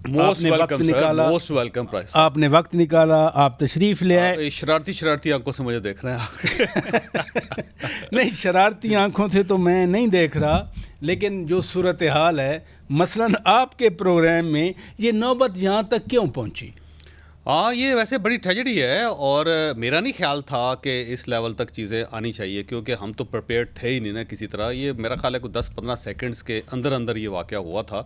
آپ نے وقت نکالا, موسٹ ویلکم پرائز. آپ نے وقت نکالا, آپ تشریف لے آئے. شرارتی آنکھوں سے مجھے دیکھ رہے ہیں نہیں, شرارتی آنکھوں سے تو میں نہیں دیکھ رہا, لیکن جو صورتحال ہے مثلاً آپ کے پروگرام میں یہ نوبت یہاں تک کیوں پہنچی؟ ہاں, یہ ویسے بڑی ٹریجڈی ہے, اور میرا نہیں خیال تھا کہ اس لیول تک چیزیں آنی چاہیے, کیونکہ ہم تو پریپیئرڈ تھے ہی نہیں نا کسی طرح. یہ میرا خیال ہے کوئی 10-15 سیکنڈز کے اندر یہ واقعہ ہوا تھا,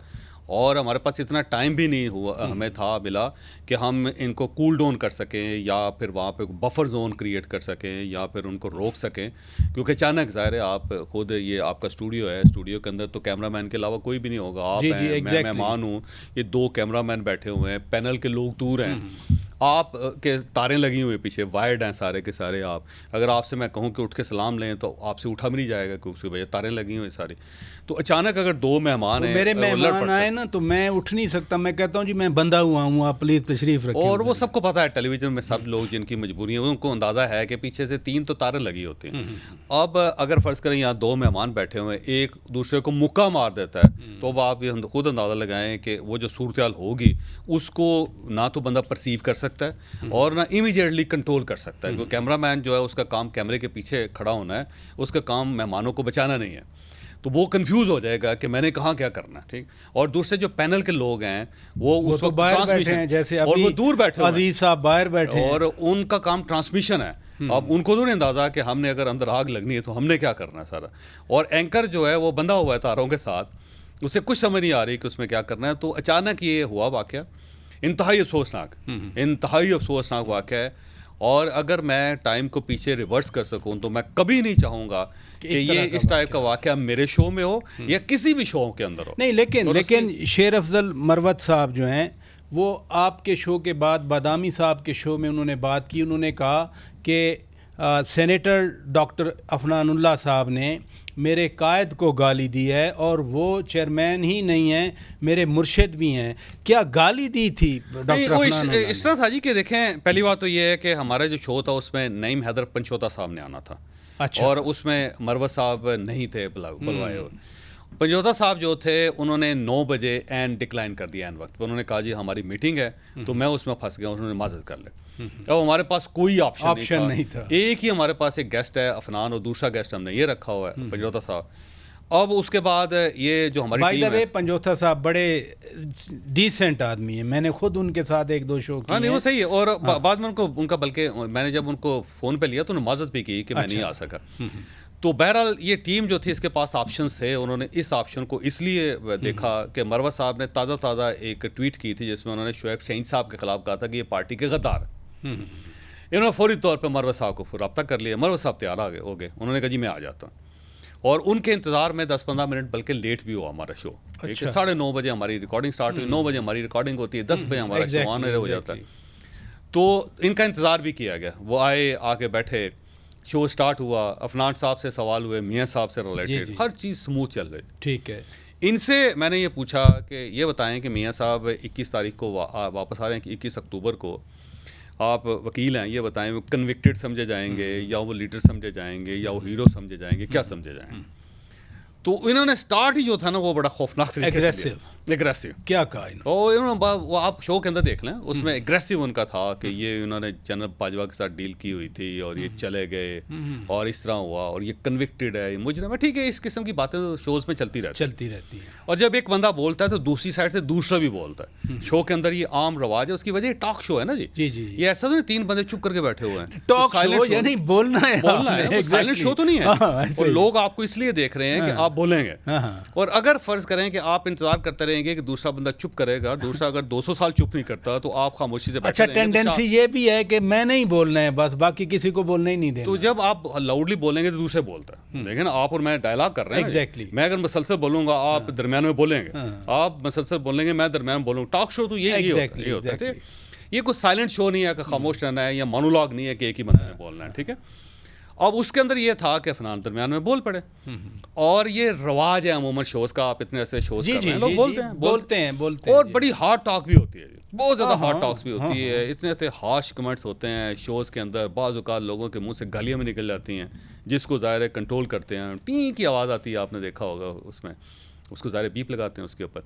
اور ہمارے پاس اتنا ٹائم بھی نہیں ہوا ہمیں تھا ملا کہ ہم ان کو کول ڈاؤن کر سکیں, یا پھر وہاں پہ بفر زون کریٹ کر سکیں, یا پھر ان کو روک سکیں. کیونکہ اچانک ظاہر ہے آپ خود, یہ آپ کا اسٹوڈیو ہے, اسٹوڈیو کے اندر تو کیمرہ مین کے علاوہ کوئی بھی نہیں ہوگا. آپ ہیں, میں مہمان ہوں, یہ 2 کیمرہ مین بیٹھے ہوئے ہیں, پینل کے لوگ دور ہیں, آپ کے تاریں لگی ہوئی پیچھے, وائرڈ ہیں سارے کے سارے. آپ اگر آپ سے میں کہوں کہ اٹھ کے سلام لیں تو آپ سے اٹھا بھی نہیں جائے گا, کیونکہ بھائی تاریں لگی ہوئی ساری. تو اچانک اگر 2 مہمان ہیں, میرے مہمان آئے نا تو میں اٹھ نہیں سکتا, میں کہتا ہوں جی میں بندھا ہوا ہوں, آپ پلیز تشریف رکھیں. اور وہ سب کو پتہ ہے, ٹیلی ویژن میں سب لوگ جن کی مجبوری ہیں ان کو اندازہ ہے کہ پیچھے سے 3 تو تاریں لگی ہوتی ہیں. اب اگر فرض کریں یہاں 2 مہمان بیٹھے ہوئے ہیں, ایک دوسرے کو مکہ مار دیتا ہے, تو اب آپ یہ خود اندازہ لگائیں کہ وہ جو صورتحال ہوگی اس کو نہ تو بندہ پرسیو کر سکتا ہے اور نہ امیجیٹلی کنٹرول کر سکتا ہے. کیونکہ کیمرہ مین جو ہے اس کا کام کیمرے کے پیچھے کھڑا ہونا ہے, اس کا کام مہمانوں کو بچانا نہیں ہے. تو وہ کنفیوز ہو جائے گا کہ میں نے کہاں کیا کرنا ہے, ٹھیک. اور دوسرے جو پینل کے لوگ ہیں وہ اس وقت باہر بیٹھے ہیں, جیسے اور وہ دور بیٹھے عزیز صاحب باہر بیٹھے ہیں, اور ان کا کام ٹرانسمیشن ہے. اب ان کو تو نہیں اندازہ کہ ہم نے اگر اندر آگ لگنی ہے تو ہم نے کیا کرنا ہے سارا. اور اینکر جو ہے وہ بندھا ہوا ہے تاروں کے ساتھ, اسے کچھ سمجھ نہیں آ رہی کہ اس میں کیا کرنا ہے. تو اچانک یہ ہوا واقعہ, انتہائی افسوسناک واقعہ ہے. اور اگر میں ٹائم کو پیچھے ریورس کر سکوں تو میں کبھی نہیں چاہوں گا کہ یہ اس ٹائپ کا واقعہ میرے شو میں ہو یا کسی بھی شو کے اندر ہو. نہیں, لیکن شیر افضل مروت صاحب جو ہیں وہ آپ کے شو کے بعد بادامی صاحب کے شو میں انہوں نے بات کی. انہوں نے کہا کہ سینیٹر ڈاکٹر عفنان اللہ صاحب نے میرے قائد کو گالی دی ہے, اور وہ چیئرمین ہی نہیں ہیں, میرے مرشد بھی ہیں. کیا گالی دی تھی ڈاکٹر عفنان اللہ؟ اس طرح تھا جی کہ دیکھیں, پہلی بات تو یہ ہے کہ ہمارا جو شو تھا اس میں نعیم حیدر پنچوتا صاحب نے آنا تھا. اچھا. اور اس میں مروت صاحب نہیں تھے بلوائے ہوئے. پنجوتا صاحب جو تھے انہوں نے 9 بجے این ڈکلائن کر دیا, این وقت پہ. انہوں نے کہا جی ہماری میٹنگ ہے, تو میں اس میں پھنس گیا. انہوں نے معذرت کر لے. اب ہمارے پاس کوئی آپشن نہیں تھا. ایک ہی ہمارے پاس ایک گیسٹ ہے عفنان, اور دوسرا گیسٹ ہم نے یہ رکھا ہوا ہے پنجوتا صاحب. اب اس کے بعد یہ جو ہماری ٹیم ہے, پنجوتا صاحب بڑے ڈیسنٹ آدمی ہیں, میں نے خود ان کے ساتھ 1-2 شو کیے. ہاں نہیں, وہ صحیح ہے. اور بعد میں ان کا بلکہ میں نے جب ان کو فون پہ لیا تو انہوں نے معذرت بھی کی کہ میں نہیں آ سکا. تو بہرحال یہ ٹیم جو تھی اس کے پاس آپشنز تھے. انہوں نے اس آپشن کو اس لیے دیکھا کہ مروت صاحب نے تازہ ایک ٹویٹ کی تھی جس میں انہوں نے شعیب شاہین صاحب کے خلاف کہا تھا کہ یہ پارٹی کے غدار. انہوں نے فوری طور پہ مروت صاحب کو رابطہ کر لیا. مروت صاحب تیار ہو گئے. انہوں نے کہا جی میں آ جاتا ہوں. اور ان کے انتظار میں 10-15 منٹ بلکہ لیٹ بھی ہوا ہمارا شو. 9:30 بجے ہماری ریکارڈنگ سٹارٹ ہوئی, 9 بجے ہماری ریکارڈنگ ہوتی ہے, 10 بجے ہمارا شو آن ایئر ہو جاتا ہے. تو ان کا انتظار بھی کیا گیا. وہ آئے, آ کے بیٹھے, شو سٹارٹ ہوا. عفنان صاحب سے سوال ہوئے, میاں صاحب سے ریلیٹڈ, ہر چیز سموتھ چل رہی. ٹھیک ہے. ان سے میں نے یہ پوچھا کہ یہ بتائیں کہ میاں صاحب 21 تاریخ کو واپس آ رہے ہیں, کہ 21 اکتوبر کو آپ وکیل ہیں, یہ بتائیں وہ کنوکٹڈ سمجھے جائیں گے, یا وہ لیڈر سمجھے جائیں گے, یا وہ ہیرو سمجھے جائیں گے, کیا سمجھے جائیں گے؟ تو انہوں نے سٹارٹ ہی جو تھا نا وہ بڑا خوفناک طریقے سے اگریسو کیا کہا. اور وہ آپ شو کے اندر دیکھ لیں, اس میں اگریسو ان کا تھا کہ یہ انہوں نے جنرل باجوہ کے ساتھ ڈیل کی ہوئی تھی اور یہ چلے گئے اور اس طرح ہوا, اور یہ کنوکٹڈ ہے, مجرم ہے. ٹھیک ہے, اس قسم کی باتیں شوز میں چلتی رہتی ہیں. اور جب ایک بندہ بولتا ہے تو دوسری سائڈ سے دوسرا بھی بولتا ہے. شو کے اندر یہ عام رواج ہے. اس کی وجہ ٹاک شو ہے نا جی. یہ ایسا تو نہیں 3 بندے چپ کر کے بیٹھے ہوئے ہیں. ٹاک شو یعنی بولنا ہے, سائلنٹ شو تو نہیں ہے. اور لوگ آپ کو اس لیے دیکھ رہے ہیں کہ آپ بولیں گے. اور اگر فرض کریں کہ آپ انتظار کرتے رہیں گے کہ دوسرا بندہ چپ کرے گا, دوسرا اگر 200 سال چپ نہیں کرتا تو آپ خاموشی سے بیٹھے رہیں گے. اچھا, ٹینڈنسی یہ بھی ہے کہ میں نہیں بولنا ہے, بس باقی کسی کو بولنا ہی نہیں دینا. تو جب آپ لاؤڈلی بولیں گے تو دوسرے بولتا ہے. دیکھیں نا, آپ اور میں ڈائلاگ کر رہے ہیں. میں اگر مسلسل بولوں گا آپ درمیان میں بولیں گے, آپ مسلسل بولیں گے میں درمیان میں بولوں گا. ٹاک شو تو یہ ہوتا ہے. یہ کوئی سائلنٹ شو نہیں ہے کہ خاموش رہنا ہے, یا مونولاگ نہیں ہے کہ ایک ہی بندے نے بولنا ہے. ٹھیک ہے. اب اس کے اندر یہ تھا کہ عفنان درمیان میں بول پڑے. اور یہ رواج ہے عموماً شوز کا, آپ اتنے ایسے شوز کر رہے ہیں, لوگ بولتے ہیں. اور بڑی ہارڈ ٹاک بھی ہوتی ہے, بہت زیادہ ہارڈ ٹاکس بھی ہوتی ہے. اتنے ہارش کمنٹس ہوتے ہیں شوز کے اندر. بعض اوقات لوگوں کے منہ سے گالیاں میں نکل جاتی ہیں, جس کو ظاہر ہے کنٹرول کرتے ہیں. ٹیں کی آواز آتی ہے, آپ نے دیکھا ہوگا اس میں, اس کو ظاہر بیپ لگاتے ہیں اس کے اوپر.